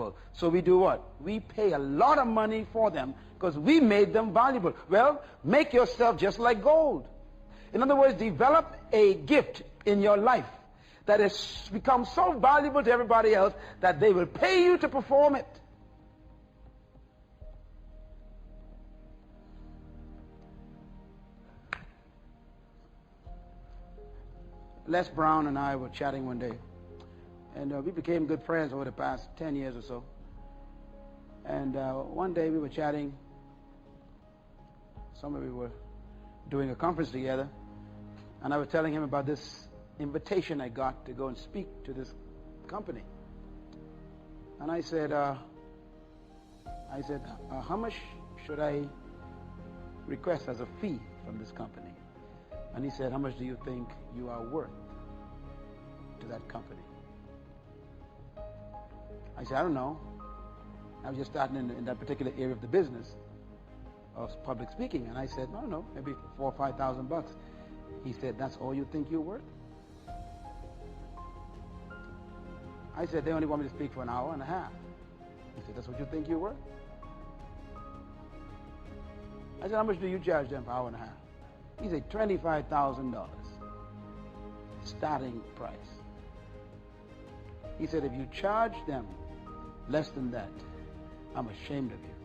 valuable. So we do what? We pay a lot of money for them because we made them valuable. Well, make yourself just like gold. In other words, develop a gift in your life that has become so valuable to everybody else that they will pay you to perform it. Les Brown and I were chatting one day, and we became good friends over the past 10 years or so. And one day we were chatting. We were doing a conference together, and I was telling him about this invitation I got to go and speak to this company. And I said, how much should I request as a fee from this company? And he said, how much do you think you are worth to that company? I said, I don't know. I was just starting in that particular area of the business of public speaking. And I said, I don't know, maybe $4,000 or $5,000. He said, that's all you think you're worth? I said, they only want me to speak for an hour and a half. He said, that's what you think you're worth? I said, how much do you charge them for an hour and a half? He said, $25,000 starting price. He said, if you charge them less than that, I'm ashamed of you.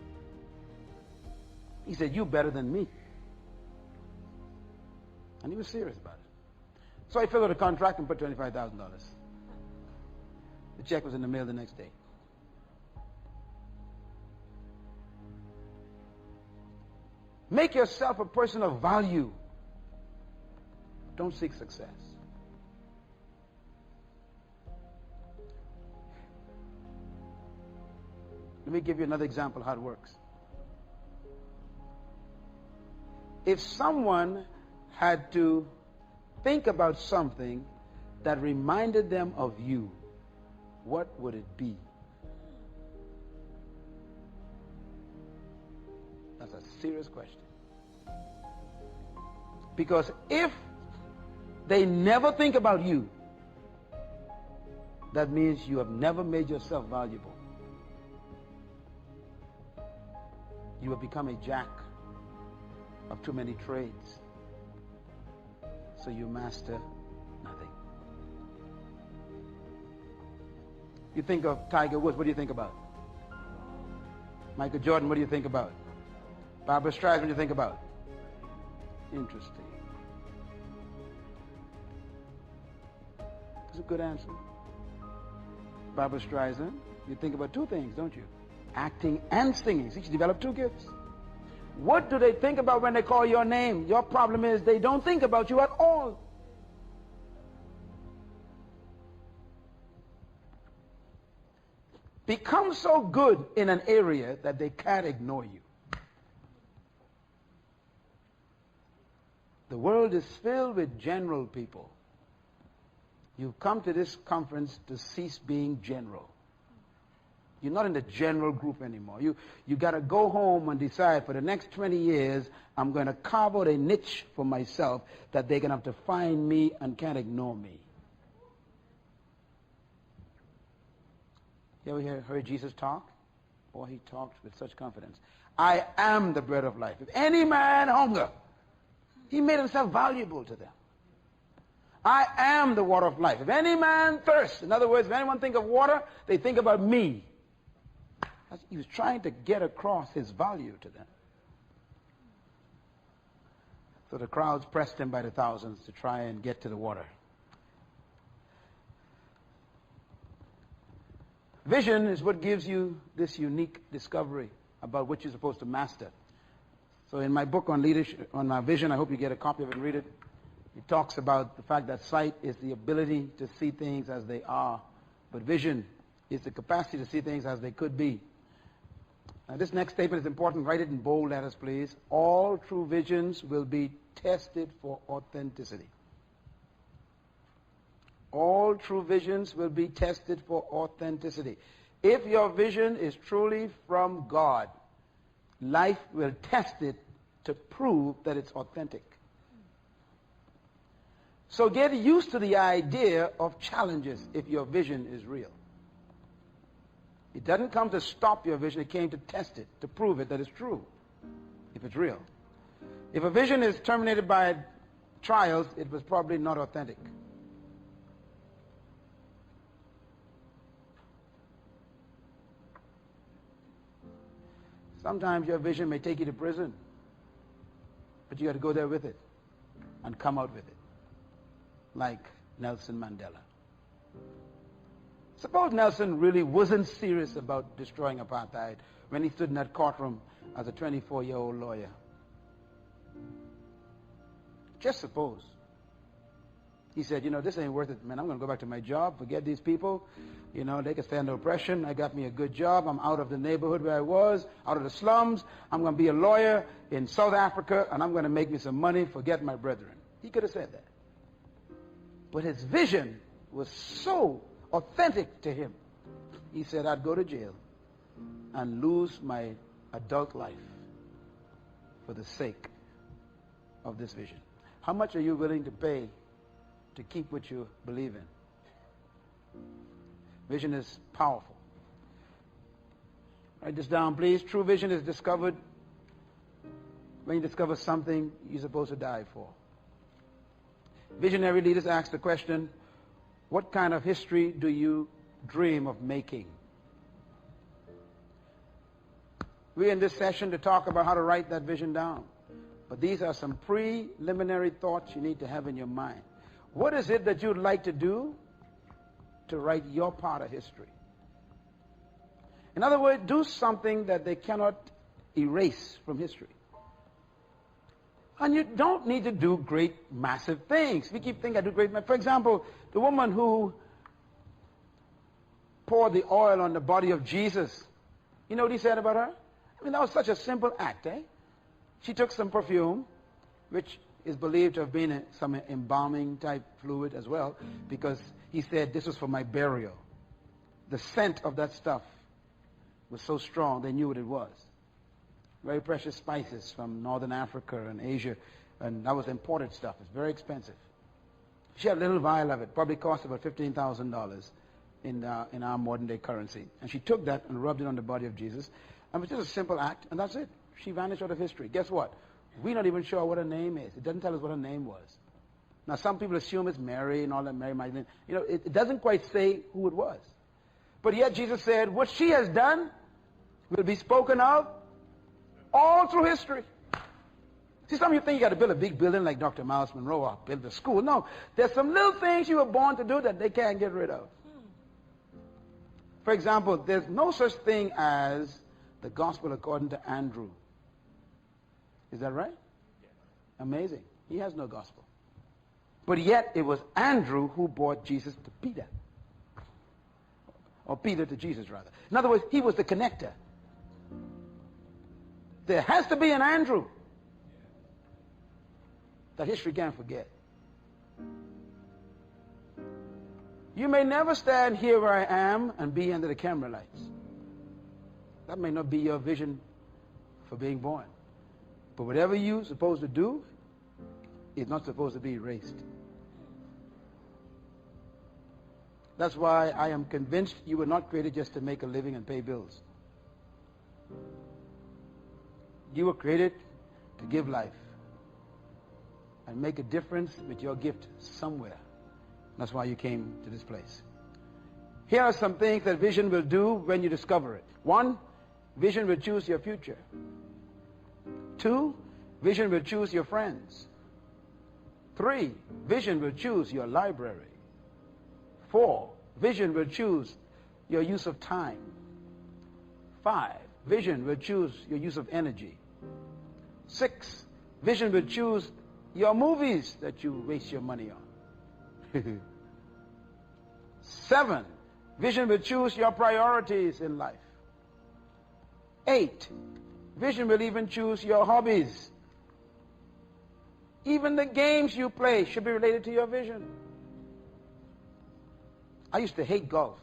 He said, you're better than me. And he was serious about it. So I filled out a contract and put $25,000. The check was in the mail the next day. Make yourself a person of value. Don't seek success. Let me give you another example of how it works. If someone had to think about something that reminded them of you, what would it be? That's a serious question. Because if they never think about you, that means you have never made yourself valuable. You have become a jack of too many trades. So you master nothing. You think of Tiger Woods, what do you think about? Michael Jordan, what do you think about? Barbara Streisand, what do you think about? Interesting. That's a good answer. Barbara Streisand, you think about two things, don't you? Acting and singing. See, she developed two gifts. What do they think about when they call your name? Your problem is they don't think about you at all. Become so good in an area that they can't ignore you. The world is filled with general people. You've come to this conference to cease being general. You're not in the general group anymore. You got to go home and decide for the next 20 years, I'm going to carve out a niche for myself that they're going to have to find me and can't ignore me. You ever heard Jesus talk? Boy, he talked with such confidence. I am the bread of life. If any man hunger, he made himself valuable to them. I am the water of life. If any man thirst, in other words, if anyone think of water, they think about me. He was trying to get across his value to them. So the crowds pressed him by the thousands to try and get to the water. Vision is what gives you this unique discovery about what you're supposed to master. So in my book on leadership, on my vision, I hope you get a copy of it and read it. It talks about the fact that sight is the ability to see things as they are, but vision is the capacity to see things as they could be. Now, this next statement is important. Write it in bold letters, please. All true visions will be tested for authenticity. All true visions will be tested for authenticity. If your vision is truly from God, life will test it to prove that it's authentic. So get used to the idea of challenges if your vision is real. It doesn't come to stop your vision. It came to test it, to prove it that it's true, if it's real. If a vision is terminated by trials, it was probably not authentic. Sometimes your vision may take you to prison, but you got to go there with it and come out with it, like Nelson Mandela. Suppose Nelson really wasn't serious about destroying apartheid when he stood in that courtroom as a 24-year-old lawyer. Just suppose. He said, this ain't worth it, man. I'm going to go back to my job, forget these people. They can stand the oppression. I got me a good job. I'm out of the neighborhood where I was, out of the slums. I'm going to be a lawyer in South Africa, and I'm going to make me some money, forget my brethren. He could have said that. But his vision was so authentic to him. He said, I'd go to jail and lose my adult life for the sake of this vision. How much are you willing to pay to keep what you believe in? Vision is powerful. Write this down, please. True vision is discovered when you discover something you're supposed to die for. Visionary leaders ask the question, what kind of history do you dream of making? We're in this session to talk about how to write that vision down. But these are some preliminary thoughts you need to have in your mind. What is it that you'd like to do to write your part of history? In other words, do something that they cannot erase from history. And you don't need to do great, massive things. We keep thinking I do great. For example, the woman who poured the oil on the body of Jesus, you know what he said about her? I mean, that was such a simple act, eh? She took some perfume, which is believed to have been some embalming type fluid as well, because he said, this was for my burial. The scent of that stuff was so strong, they knew what it was. Very precious spices from northern Africa and Asia, and that was imported stuff. It's very expensive. She had a little vial of it, probably cost about $15,000 in our modern day currency. And she took that and rubbed it on the body of Jesus. And it was just a simple act, and that's it. She vanished out of history. Guess what? We're not even sure what her name is. It doesn't tell us what her name was. Now, some people assume it's Mary and all that, Mary Magdalene. It doesn't quite say who it was. But yet Jesus said, what she has done will be spoken of all through history. See, some of you think you got to build a big building like Dr. Myles Munroe or build a school. No, there's some little things you were born to do that they can't get rid of. For example, there's no such thing as the gospel according to Andrew. Is that right? Amazing. He has no gospel. But yet it was Andrew who brought Jesus to Peter. Or Peter to Jesus, rather. In other words, he was the connector. There has to be an Andrew that history can't forget. You may never stand here where I am and be under the camera lights. That may not be your vision for being born. But whatever you're supposed to do is not supposed to be erased. That's why I am convinced you were not created just to make a living and pay bills. You were created to give life and make a difference with your gift somewhere. That's why you came to this place. Here are some things that vision will do when you discover it. 1, vision will choose your future. 2, vision will choose your friends. 3, vision will choose your library. 4, vision will choose your use of time. 5, vision will choose your use of energy. 6, vision will choose your movies that you waste your money on. 7, vision will choose your priorities in life. 8, vision will even choose your hobbies. Even the games you play should be related to your vision. I used to hate golf.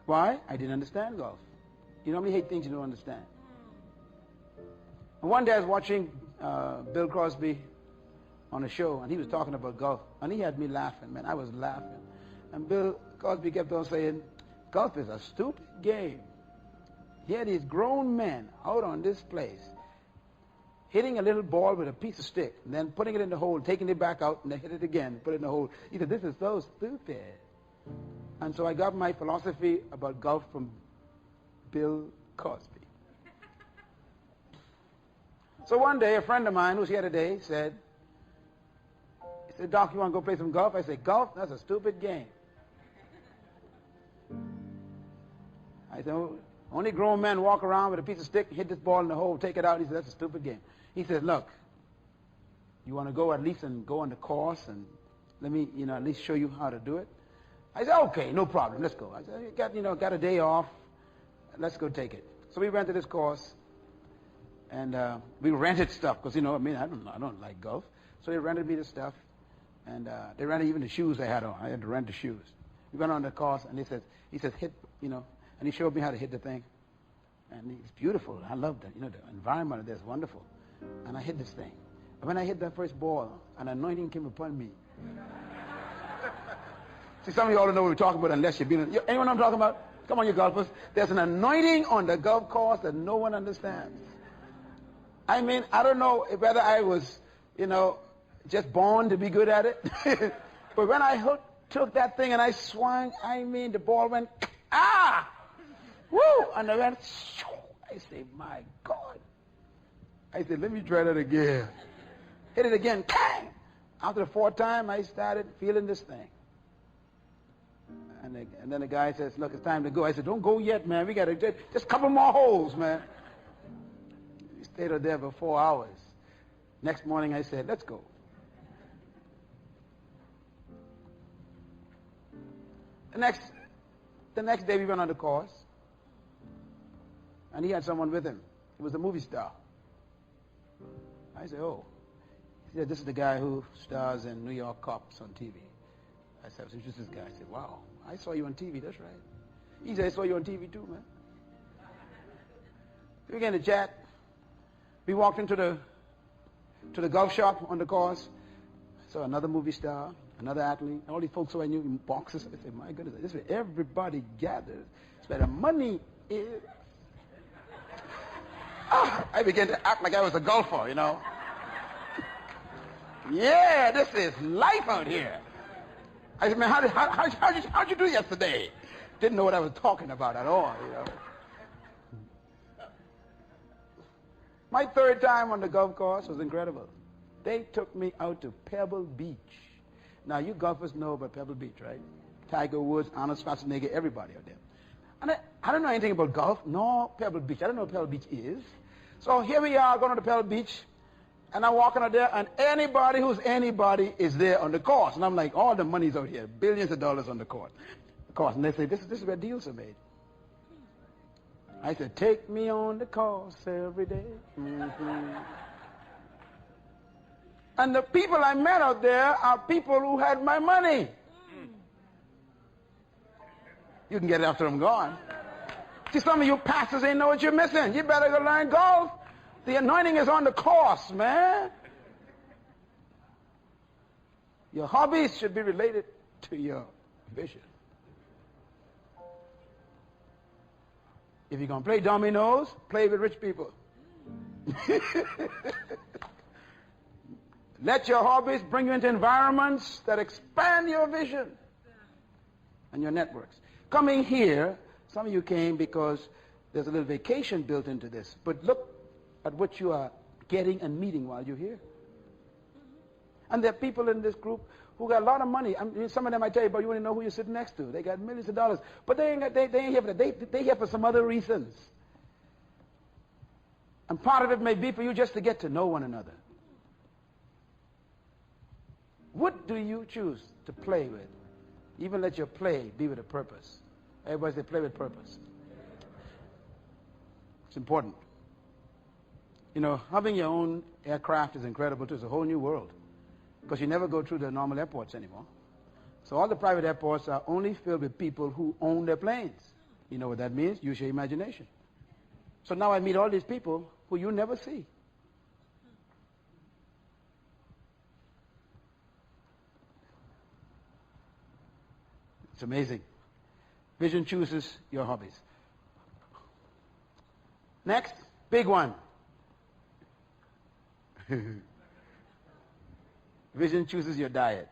Why? I didn't understand golf. You know how many hate things you don't understand? And one day I was watching Bill Crosby on a show, and he was talking about golf, and he had me laughing, man. I was laughing. And Bill Cosby kept on saying, golf is a stupid game. Here these grown men out on this place hitting a little ball with a piece of stick, and then putting it in the hole, taking it back out, and then hit it again, put it in the hole. He said, this is so stupid. And so I got my philosophy about golf from Bill Cosby. So one day, a friend of mine who's here today said, Doc, you want to go play some golf? I said, golf? That's a stupid game. I said, only grown men walk around with a piece of stick, hit this ball in the hole, take it out. He said, that's a stupid game. He said, look, you want to go at least and go on the course and let me, at least show you how to do it? I said, okay, no problem, let's go. I said, got a day off, let's go take it. So we went to this course, and we rented stuff, because, I don't like golf. So they rented me the stuff, and they rented even the shoes I had on. I had to rent the shoes. We went on the course, and he says, hit, and he showed me how to hit the thing. And it's beautiful. I loved it. The environment of this is wonderful. And I hit this thing. And when I hit that first ball, an anointing came upon me. See, some of you all don't know what we're talking about unless you've been... Anyone know what I'm talking about? Come on, you golfers. There's an anointing on the golf course that no one understands. I mean, I don't know whether I was, just born to be good at it. But when I took that thing and I swung, the ball went, ah! Woo! And I went, I say, my God. I said, let me try that again. Hit it again. Bang! After the fourth time, I started feeling this thing. And then the guy says, look, it's time to go. I said, don't go yet, man. We got to just a couple more holes, man. We stayed out there for 4 hours. Next morning, I said, let's go. The next day, we went on the course. And he had someone with him. He was a movie star. I said, oh. He said, this is the guy who stars in New York Cops on TV. I said, who's this guy? I said, wow, I saw you on TV, that's right. He said, I saw you on TV too, man. We began to chat. We walked into the golf shop on the course. I saw another movie star, another athlete, all these folks who I knew in boxes. I said, my goodness, this is where everybody gathers. It's where the money is. I began to act like I was a golfer, Yeah, this is life out here. I said, man, how'd you do yesterday? Didn't know what I was talking about at all, My third time on the golf course was incredible. They took me out to Pebble Beach. Now, you golfers know about Pebble Beach, right? Tiger Woods, Arnold Schwarzenegger, everybody out there. And I don't know anything about golf, nor Pebble Beach. I don't know what Pebble Beach is. So here we are going to the Pebble Beach, and I'm walking out there, and anybody who's anybody is there on the course. And I'm like, all the money's out here, billions of dollars on the course. And they say, this is where deals are made. I said, take me on the course every day. Mm-hmm. And the people I met out there are people who had my money. You can get it after I'm gone. See, some of you pastors ain't know what you're missing. You better go learn golf. The anointing is on the course, man. Your hobbies should be related to your vision. If you're going to play dominoes, play with rich people. Let your hobbies bring you into environments that expand your vision and your networks. Coming here, some of you came because there's a little vacation built into this. But look at what you are getting and meeting while you're here. And there are people in this group who got a lot of money. I mean, some of them I tell you, but you want to know who you're sitting next to. They got millions of dollars. But they ain't here for that. They here for some other reasons. And part of it may be for you just to get to know one another. What do you choose to play with? Even let your play be with a purpose. Everybody say play with purpose. It's important. Having your own aircraft is incredible too. It's a whole new world. Because you never go through the normal airports anymore. So all the private airports are only filled with people who own their planes. You know what that means? Use your imagination. So now I meet all these people who you never see. It's amazing. Vision chooses your hobbies. Next, big one. Vision chooses your diet.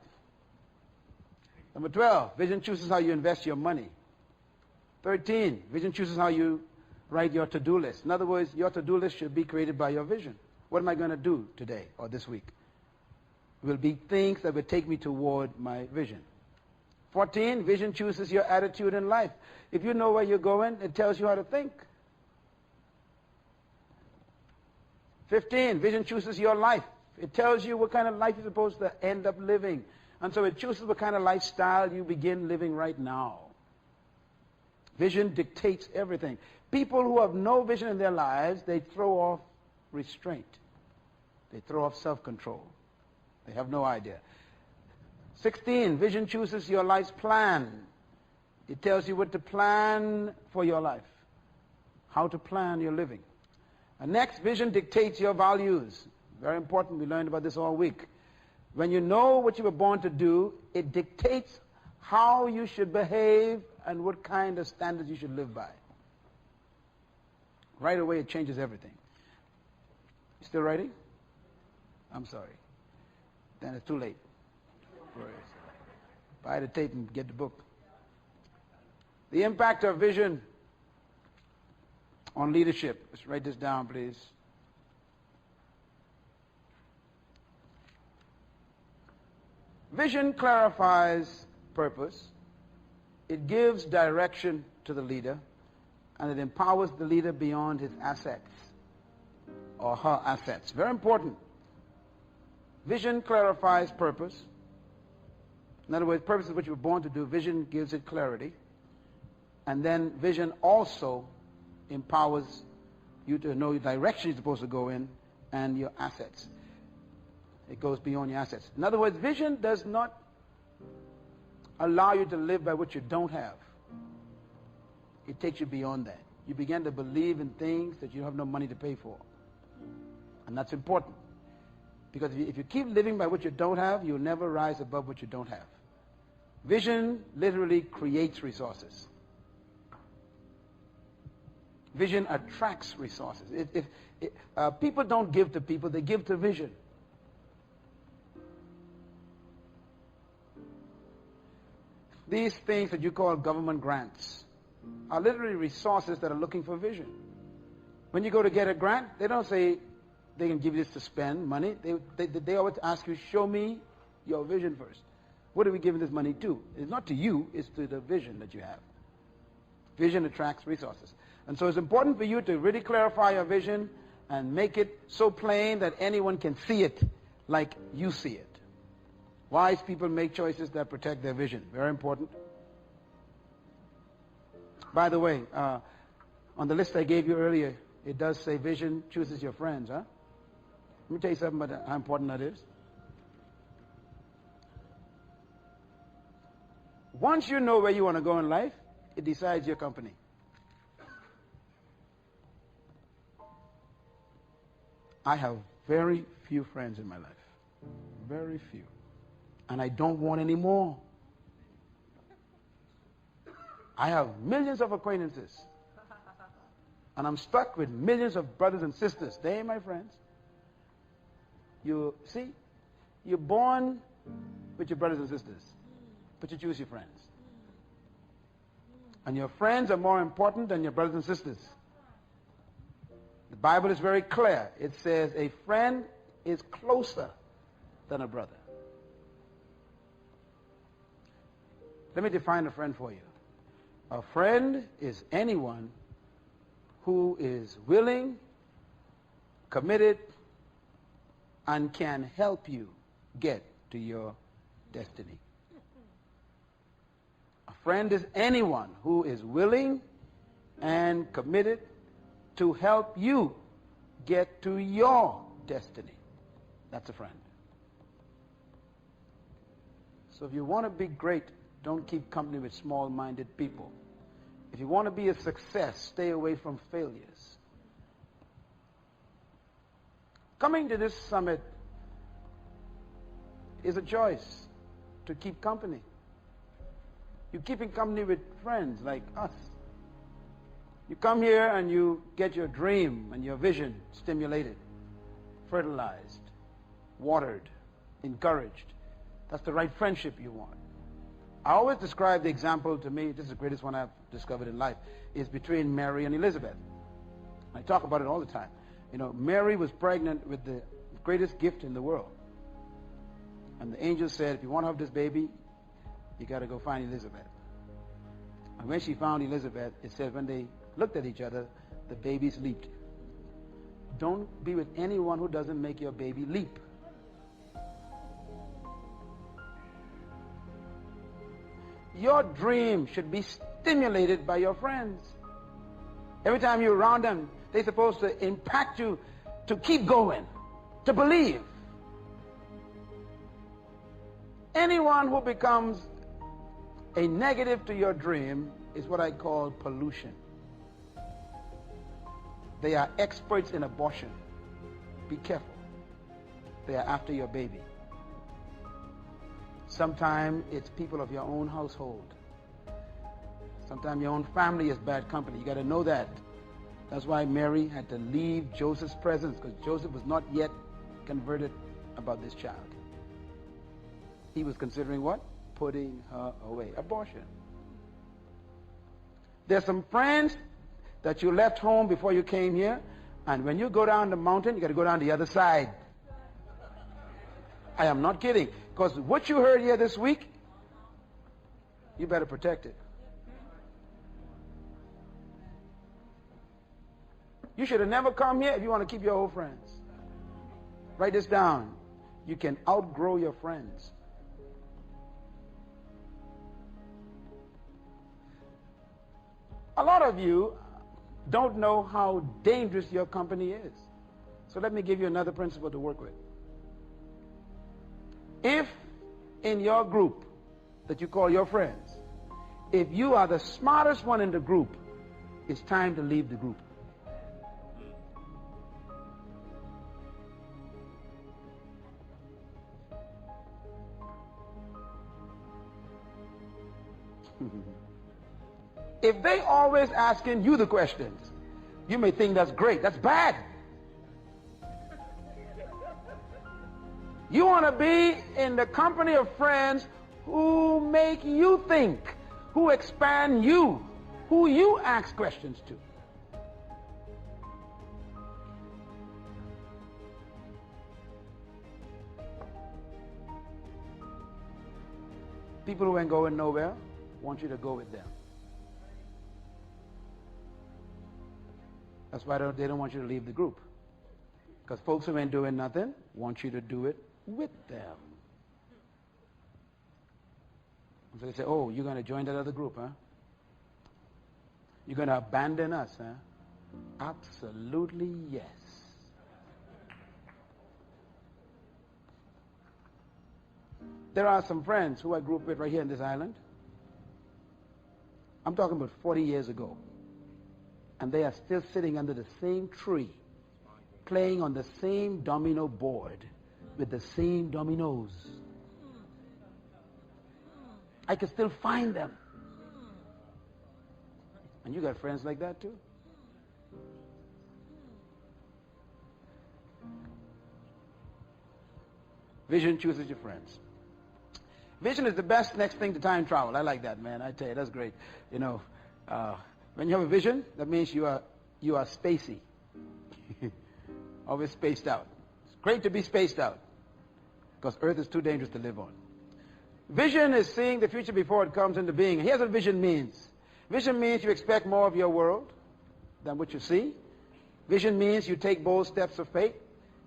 Number 12, vision chooses how you invest your money. 13, vision chooses how you write your to-do list. In other words, your to-do list should be created by your vision. What am I going to do today or this week? It will be things that will take me toward my vision. 14, vision chooses your attitude in life. If you know where you're going, it tells you how to think. 15, vision chooses your life. It tells you what kind of life you're supposed to end up living. And so it chooses what kind of lifestyle you begin living right now. Vision dictates everything. People who have no vision in their lives, they throw off restraint. They throw off self-control. They have no idea. 16, vision chooses your life's plan. It tells you what to plan for your life, how to plan your living. And next, vision dictates your values. Very important. We learned about this all week. When you know what you were born to do, it dictates how you should behave and what kind of standards you should live by. Right away, it changes everything. You still writing? I'm sorry. Then it's too late. Buy the tape and get the book. The impact of vision on leadership. Let's write this down, please. Vision clarifies purpose. It gives direction to the leader, and it empowers the leader beyond his assets or her assets. Very important. Vision clarifies purpose. In other words, purpose is what you were born to do. Vision gives it clarity. And then vision also empowers you to know the direction you're supposed to go in and your assets. It goes beyond your assets. In other words, vision does not allow you to live by what you don't have. It takes you beyond that. You begin to believe in things that you have no money to pay for. And that's important. Because if you keep living by what you don't have, you'll never rise above what you don't have. Vision literally creates resources. Vision attracts resources. People don't give to people, they give to vision. These things that you call government grants are literally resources that are looking for vision. When you go to get a grant, they don't say they can give you this to spend money. They always ask you, show me your vision first. What are we giving this money to? It's not to you, it's to the vision that you have. Vision attracts resources. And so it's important for you to really clarify your vision and make it so plain that anyone can see it like you see it. Wise people make choices that protect their vision. Very important. By the way, on the list I gave you earlier, it does say vision chooses your friends, huh? Let me tell you something about how important that is. Once you know where you want to go in life, it decides your company. I have very few friends in my life. Very few. And I don't want any more. I have millions of acquaintances. And I'm stuck with millions of brothers and sisters. They ain't my friends. You see, you're born with your brothers and sisters, but you choose your friends. And your friends are more important than your brothers and sisters. The Bible is very clear. It says a friend is closer than a brother. Let me define a friend for you. A friend is anyone who is willing, committed, and can help you get to your destiny. A friend is anyone who is willing and committed to help you get to your destiny. That's a friend. So if you want to be great, don't keep company with small-minded people. If you want to be a success, stay away from failures. Coming to this summit is a choice to keep company. You're keeping company with friends like us. You come here and you get your dream and your vision stimulated, fertilized, watered, encouraged. That's the right friendship you want. I always describe the example, to me, this is the greatest one I've discovered in life, is between Mary and Elizabeth. I talk about it all the time. You know, Mary was pregnant with the greatest gift in the world. And the angel said, if you want to have this baby, you got to go find Elizabeth. And when she found Elizabeth, it said when they looked at each other, the babies leaped. Don't be with anyone who doesn't make your baby leap. Your dream should be stimulated by your friends. Every time you're around them, they're supposed to impact you to keep going, to believe. Anyone who becomes a negative to your dream is what I call pollution. They are experts in abortion. Be careful. They are after your baby. Sometimes it's people of your own household. Sometimes your own family is bad company. You got to know that. That's why Mary had to leave Joseph's presence, because Joseph was not yet converted about this child. He was considering what? Putting her away. Abortion. There's some friends that you left home before you came here, and when you go down the mountain, you got to go down the other side. I am not kidding, because what you heard here this week, you better protect it. You should have never come here if you want to keep your old friends. Write this down. You can outgrow your friends. A lot of you don't know how dangerous your company is. So let me give you another principle to work with. If in your group that you call your friends, if you are the smartest one in the group, it's time to leave the group. If they always asking you the questions, you may think that's great. That's bad. You want to be in the company of friends who make you think, who expand you, who you ask questions to. People who ain't going nowhere want you to go with them. That's why they don't want you to leave the group. Because folks who ain't doing nothing want you to do it with them. So they say, oh, you're going to join that other group, huh? You're going to abandon us, huh? Absolutely yes. There are some friends who I grew up with right here in this island. I'm talking about 40 years ago. And they are still sitting under the same tree, playing on the same domino board with the same dominoes. I can still find them. And you got friends like that too? Vision chooses your friends. Vision is the best next thing to time travel. I like that, man. I tell you, that's great. You know, when you have a vision, that means you are spacey. Always spaced out. It's great to be spaced out, because Earth is too dangerous to live on. Vision is seeing the future before it comes into being. Here's what vision means. Vision means you expect more of your world than what you see. Vision means you take bold steps of faith.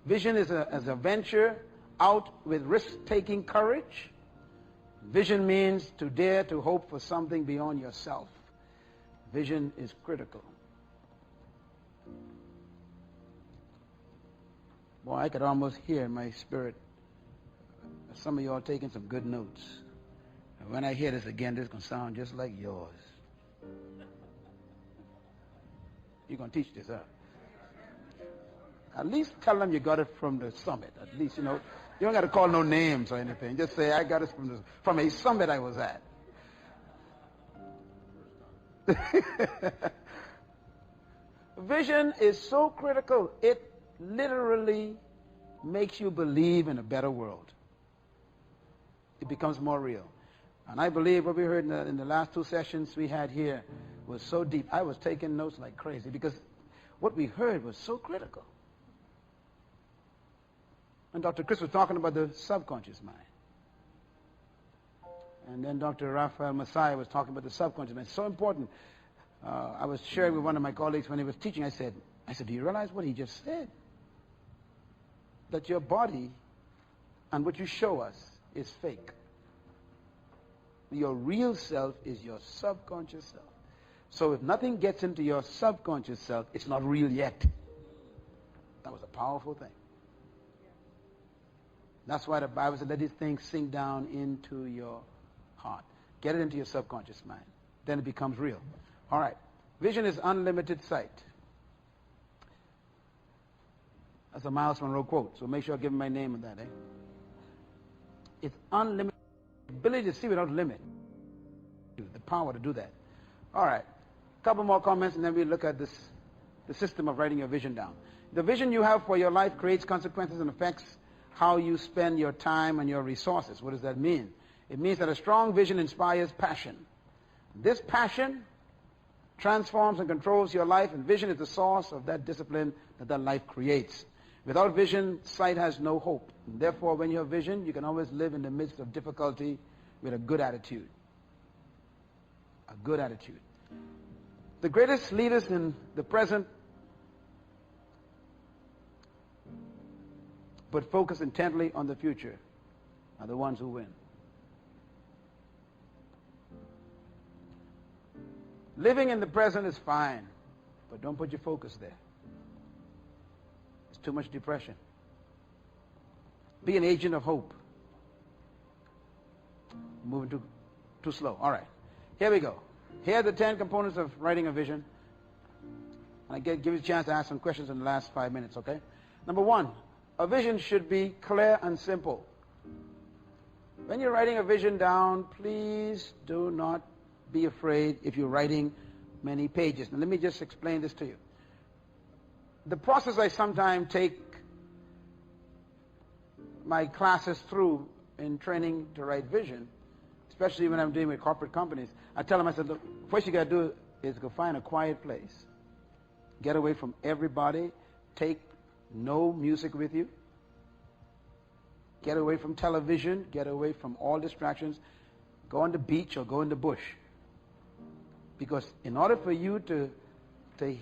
Vision is a venture out with risk-taking courage. Vision means to dare to hope for something beyond yourself. Vision is critical. Boy, I could almost hear in my spirit some of you all taking some good notes. And when I hear this again, this is going to sound just like yours. You're going to teach this, huh? At least tell them you got it from the summit. At least, you know, you don't got to call no names or anything. Just say, I got it from a summit I was at. Vision is so critical. It literally makes you believe in a better world. It becomes more real. And I believe what we heard in the last two sessions we had here was so deep. I was taking notes like crazy because what we heard was so critical. And Dr. Chris was talking about the subconscious mind. And then Dr. Raphael Messiah was talking about the subconscious mind. It's so important. I was sharing with one of my colleagues when he was teaching. I said, do you realize what he just said? That your body and what you show us is fake. Your real self is your subconscious self. So if nothing gets into your subconscious self, it's not real yet. That was a powerful thing. That's why the Bible said, let these things sink down into your heart. Get it into your subconscious mind. Then it becomes real. All right. Vision is unlimited sight. That's a Myles Munroe quote, so make sure I give him my name on that. It's unlimited. Ability to see without limit. The power to do that. All right. A couple more comments, and then we look at the system of writing your vision down. The vision you have for your life creates consequences and affects how you spend your time and your resources. What does that mean? It means that a strong vision inspires passion. This passion transforms and controls your life, and vision is the source of that discipline that life creates. Without vision, sight has no hope. And therefore, when you have vision, you can always live in the midst of difficulty with a good attitude. A good attitude. The greatest leaders in the present but focus intently on the future are the ones who win. Living in the present is fine, but don't put your focus there. It's too much depression. Be an agent of hope. Moving too slow. All right. Here we go. Here are the 10 components of writing a vision. And I give you a chance to ask some questions in the last 5 minutes, okay? Number 1, a vision should be clear and simple. When you're writing a vision down, please do not be afraid if you're writing many pages. Now, let me just explain this to you. The process I sometimes take my classes through in training to write vision, especially when I'm dealing with corporate companies, I tell them, I said, look, first you got to do is go find a quiet place. Get away from everybody. Take no music with you. Get away from television. Get away from all distractions. Go on the beach or go in the bush. Because in order for you to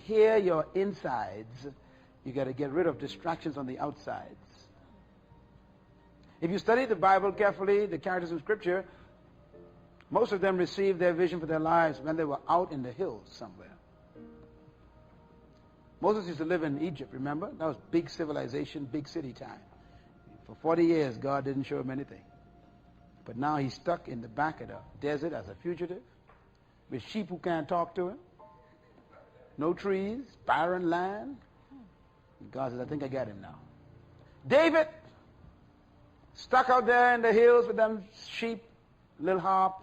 hear your insides, you got to get rid of distractions on the outsides. If you study the Bible carefully, the characters in Scripture, most of them received their vision for their lives when they were out in the hills somewhere. Moses used to live in Egypt, remember? That was big civilization, big city time. For 40 years, God didn't show him anything. But now he's stuck in the back of the desert as a fugitive, with sheep who can't talk to him, no trees, barren land. And God says, I think I got him now. David, stuck out there in the hills with them sheep, little harp,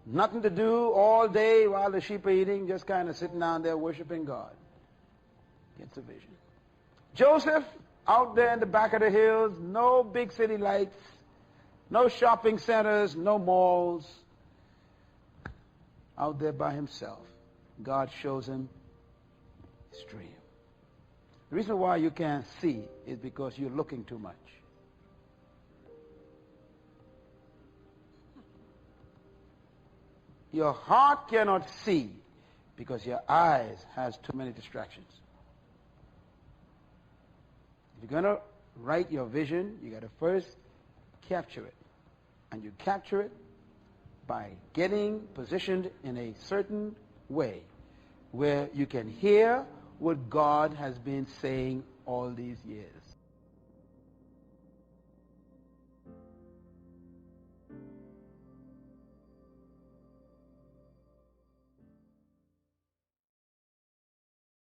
nothing to do all day while the sheep are eating, just kind of sitting down there worshiping God. Gets a vision. Joseph, out there in the back of the hills, no big city lights, no shopping centers, no malls, out there by himself. God shows him his dream. The reason why you can't see is because you're looking too much. Your heart cannot see because your eyes has too many distractions. If you're going to write your vision, you got to first capture it. And you capture it by getting positioned in a certain way where you can hear what God has been saying all these years.